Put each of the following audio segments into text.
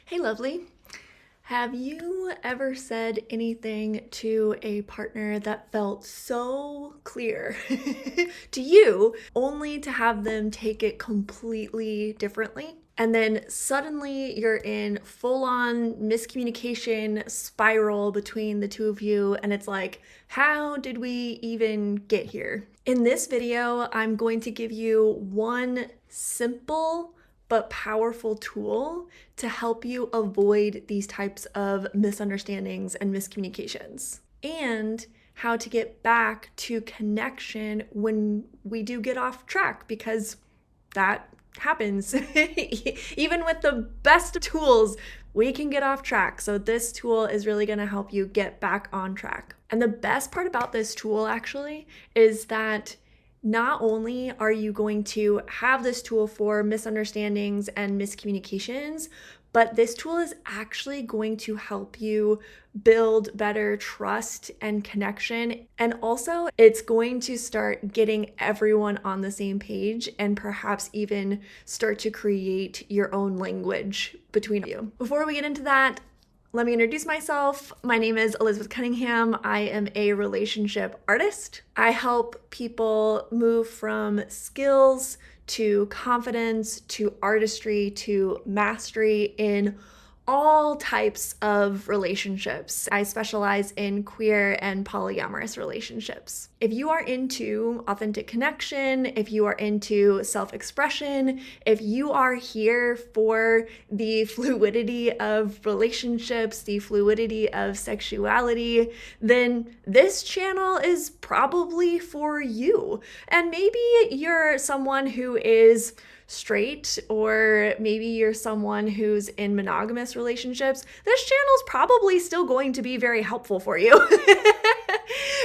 Hey, lovely. Have you ever said anything to a partner that felt so clear to you, only to have them take it completely differently? And then suddenly you're in full on miscommunication spiral between the two of you, and it's like, how did we even get here? In this video, I'm going to give you one simple but powerful tool to help you avoid these types of misunderstandings and miscommunications, and how to get back to connection when we do get off track, because that happens. Even with the best tools, we can get off track. So this tool is really going to help you get back on track. And the best part about this tool actually is that not only are you going to have this tool for misunderstandings and miscommunications, but this tool is actually going to help you build better trust and connection. And also, it's going to start getting everyone on the same page and perhaps even start to create your own language between you. Before we get into that, let me introduce myself. My name is Elizabeth Cunningham. I am a relationship artist. I help people move from skills to confidence to artistry to mastery in all types of relationships. I specialize in queer and polyamorous relationships. If you are into authentic connection, if you are into self-expression, if you are here for the fluidity of relationships, the fluidity of sexuality, then this channel is probably for you. And maybe you're someone who is straight, or maybe you're someone who's in monogamous relationships. This channel is probably still going to be very helpful for you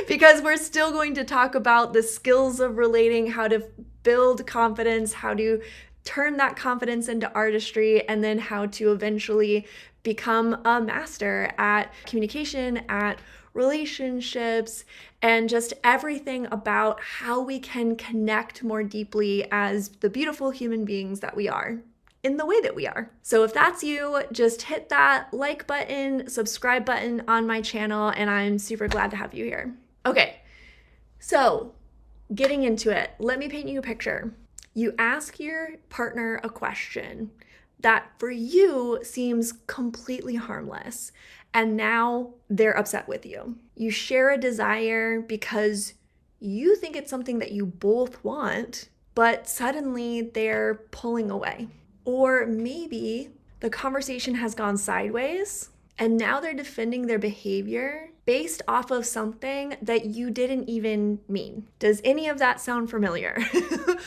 because we're still going to talk about the skills of relating, how to build confidence, how to turn that confidence into artistry, and then how to eventually become a master at communication, at relationships, and just everything about how we can connect more deeply as the beautiful human beings that we are in the way that we are. So if that's you, just hit that like button, subscribe button on my channel, and I'm super glad to have you here. Okay, so getting into it, let me paint you a picture. You ask your partner a question that for you seems completely harmless, and now they're upset with you. You share a desire because you think it's something that you both want, but suddenly they're pulling away. Or maybe the conversation has gone sideways and now they're defending their behavior based off of something that you didn't even mean. Does any of that sound familiar?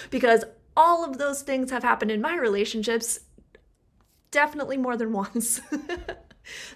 Because all of those things have happened in my relationships, definitely more than once.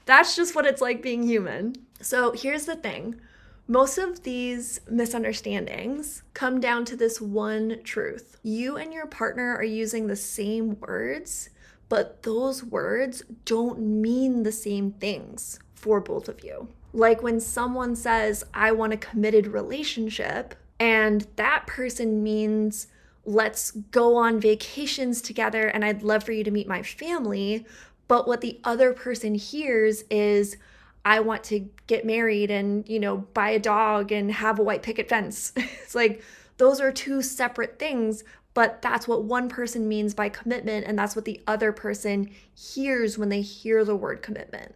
That's just what it's like being human. So here's the thing. Most of these misunderstandings come down to this one truth. You and your partner are using the same words, but those words don't mean the same things for both of you. Like when someone says, I want a committed relationship, and that person means, let's go on vacations together and I'd love for you to meet my family. But what the other person hears is, I want to get married and, buy a dog and have a white picket fence. It's like, those are two separate things, but that's what one person means by commitment, and that's what the other person hears when they hear the word commitment.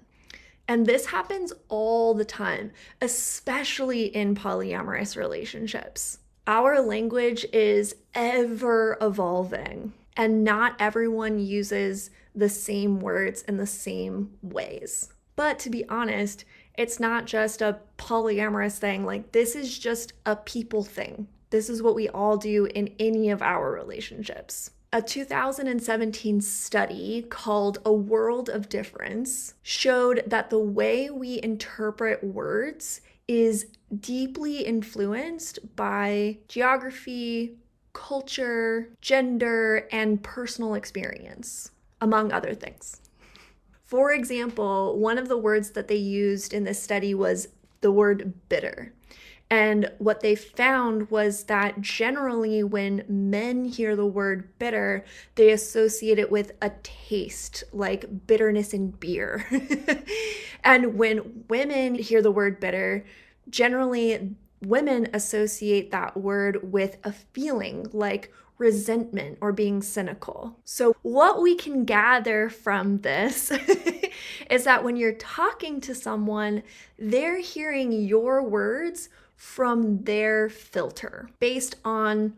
And this happens all the time, especially in polyamorous relationships. Our language is ever evolving, and not everyone uses the same words in the same ways. But to be honest, it's not just a polyamorous thing. Like, this is just a people thing. This is what we all do in any of our relationships. A 2017 study called A World of Difference showed that the way we interpret words is deeply influenced by geography, culture, gender, and personal experience, among other things. For example, one of the words that they used in this study was the word bitter. And what they found was that generally when men hear the word bitter, they associate it with a taste, like bitterness in beer. And when women hear the word bitter, generally women associate that word with a feeling like resentment or being cynical. So what we can gather from this is that when you're talking to someone, they're hearing your words from their filter based on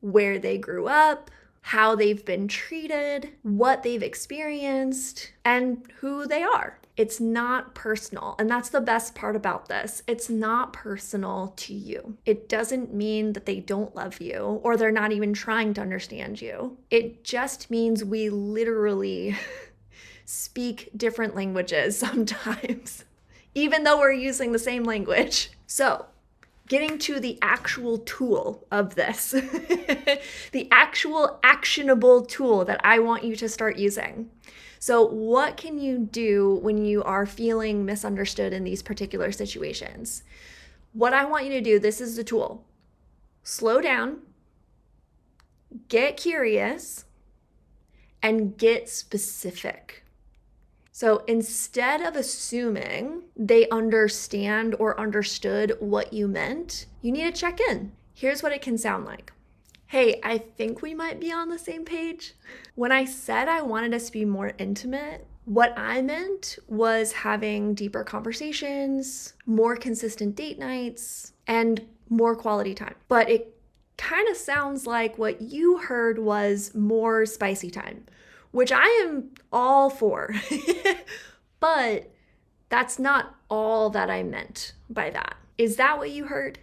where they grew up, how they've been treated, what they've experienced, and who they are. It's not personal. And that's the best part about this. It's not personal to you. It doesn't mean that they don't love you or they're not even trying to understand you. It just means we literally speak different languages sometimes, even though we're using the same language. So, getting to the actual tool of this, the actual actionable tool that I want you to start using. So what can you do when you are feeling misunderstood in these particular situations? What I want you to do, this is the tool. Slow down, get curious, and get specific. So instead of assuming they understand or understood what you meant, you need to check in. Here's what it can sound like. Hey, I think we might be on the same page. When I said I wanted us to be more intimate, what I meant was having deeper conversations, more consistent date nights, and more quality time. But it kind of sounds like what you heard was more spicy time, which I am all for. But that's not all that I meant by that. Is that what you heard?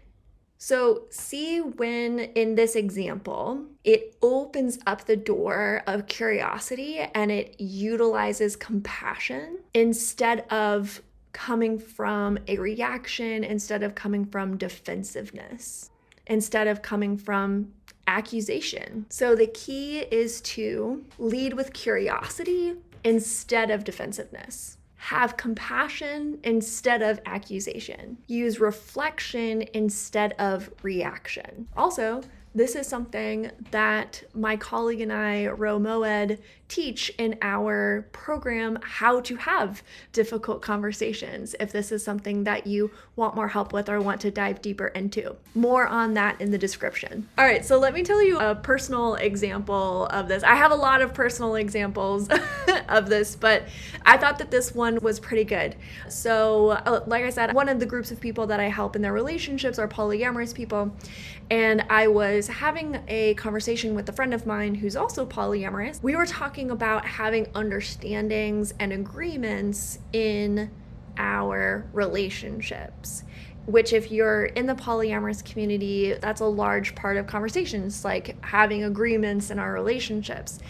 So see when in this example, it opens up the door of curiosity and it utilizes compassion instead of coming from a reaction, instead of coming from defensiveness, instead of coming from accusation. So the key is to lead with curiosity instead of defensiveness. Have compassion instead of accusation. Use reflection instead of reaction. Also, this is something that my colleague and I, Ro Moed, teach in our program, How to Have Difficult Conversations, if this is something that you want more help with or want to dive deeper into. More on that in the description. All right, so let me tell you a personal example of this. I have a lot of personal examples of this, but I thought that this one was pretty good. So, like I said, one of the groups of people that I help in their relationships are polyamorous people, and I was having a conversation with a friend of mine who's also polyamorous. We were talking about having understandings and agreements in our relationships, which if you're in the polyamorous community, that's a large part of conversations, like having agreements in our relationships.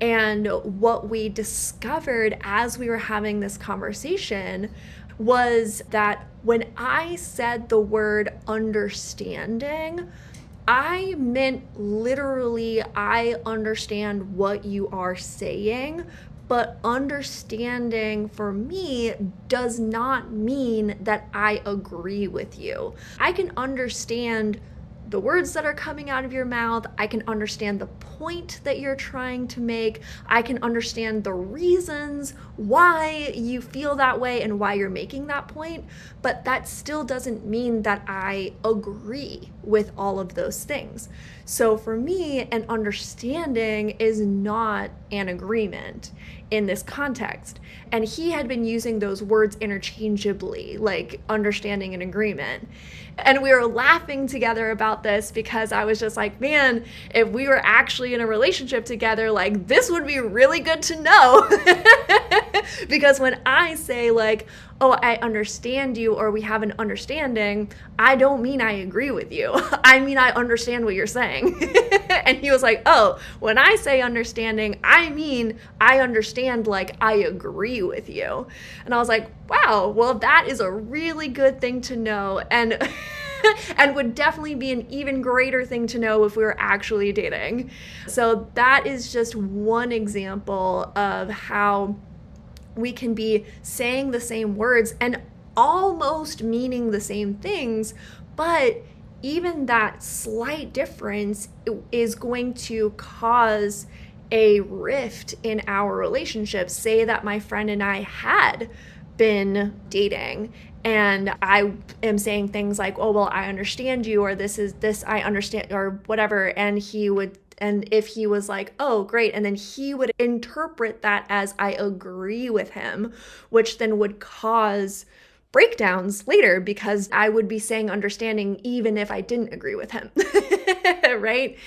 And what we discovered as we were having this conversation was that when I said the word understanding, I meant literally, I understand what you are saying, but understanding for me does not mean that I agree with you. I can understand the words that are coming out of your mouth. I can understand the point that you're trying to make. I can understand the reasons why you feel that way and why you're making that point, but that still doesn't mean that I agree with all of those things. So for me, an understanding is not an agreement in this context. And he had been using those words interchangeably, like understanding and agreement. And we were laughing together about this because I was just like, man, if we were actually in a relationship together, like this would be really good to know. Because when I say like, oh, I understand you, or we have an understanding, I don't mean I agree with you. I mean, I understand what you're saying. And he was like, oh, when I say understanding, I mean, I understand, like I agree with you. And I was like, wow, well, that is a really good thing to know. And and would definitely be an even greater thing to know if we were actually dating. So that is just one example of how we can be saying the same words and almost meaning the same things, But even that slight difference is going to cause a rift in our relationship. Say that my friend and I had been dating and I am saying things like, oh, well, I understand you, or this I understand, or whatever. And if he was like, oh, great. And then he would interpret that as I agree with him, which then would cause breakdowns later because I would be saying understanding even if I didn't agree with him, right?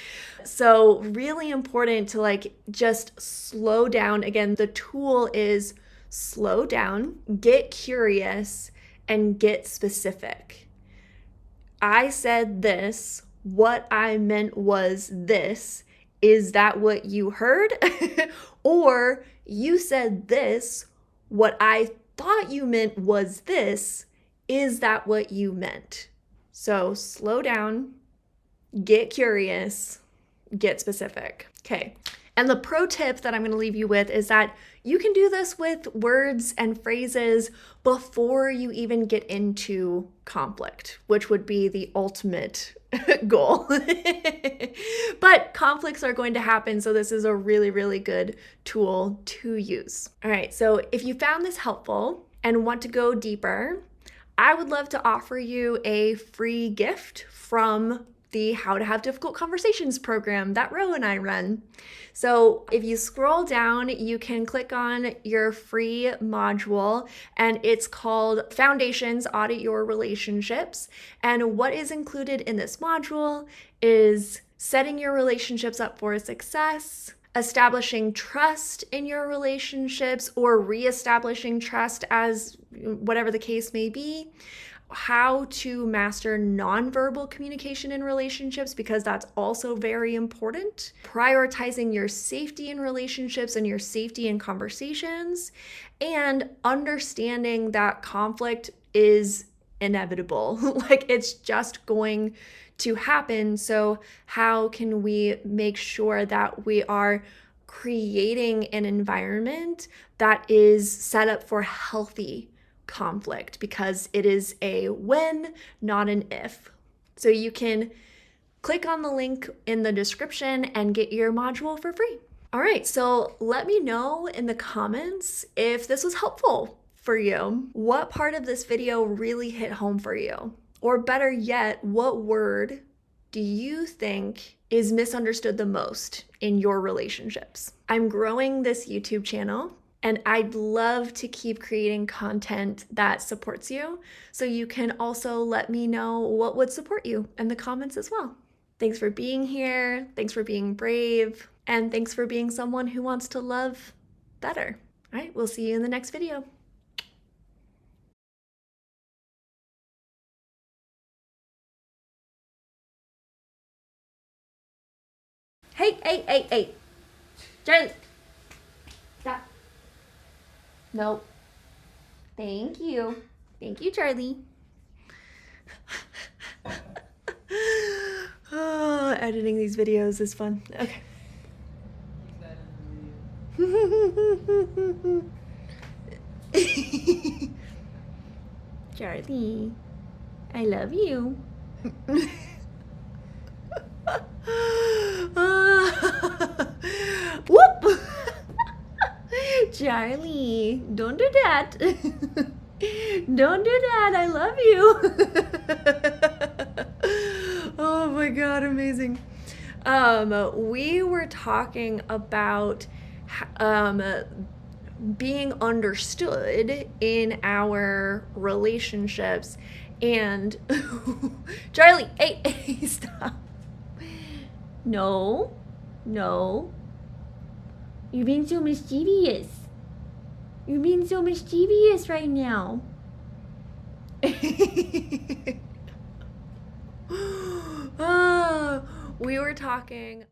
So really important to like just slow down. Again, the tool is slow down, get curious, and get specific. I said this, what I meant was this. Is that what you heard? Or you said this, what I thought you meant was this. Is that what you meant? So slow down, get curious, get specific. Okay. And the pro tip that I'm going to leave you with is that you can do this with words and phrases before you even get into conflict, which would be the ultimate goal. But conflicts are going to happen, so this is a really, really good tool to use. All right, so if you found this helpful and want to go deeper, I would love to offer you a free gift from the How to Have Difficult Conversations program that Ro and I run. So if you scroll down, you can click on your free module, and it's called Foundations, Audit Your Relationships. And what is included in this module is setting your relationships up for success, establishing trust in your relationships or reestablishing trust, as whatever the case may be, how to master nonverbal communication in relationships, because that's also very important, prioritizing your safety in relationships and your safety in conversations, and understanding that conflict is inevitable. Like, it's just going to happen. So how can we make sure that we are creating an environment that is set up for healthy conflict, because it is a when, not an if. So you can click on the link in the description and get your module for free. All right, so let me know in the comments if this was helpful for you. What part of this video really hit home for you? Or better yet, what word do you think is misunderstood the most in your relationships? I'm growing this YouTube channel, and I'd love to keep creating content that supports you. So you can also let me know what would support you in the comments as well. Thanks for being here. Thanks for being brave. And thanks for being someone who wants to love better. All right, we'll see you in the next video. Hey. Charlie. Stop. Nope. Thank you. Thank you, Charlie. Oh, editing these videos is fun. Okay. Charlie, I love you. Whoop! Charlie, don't do that. Don't do that. I love you. Oh my God, amazing. We were talking about being understood in our relationships, and Charlie, hey, stop. No. You're being so mischievous. You're being so mischievous right now. We were talking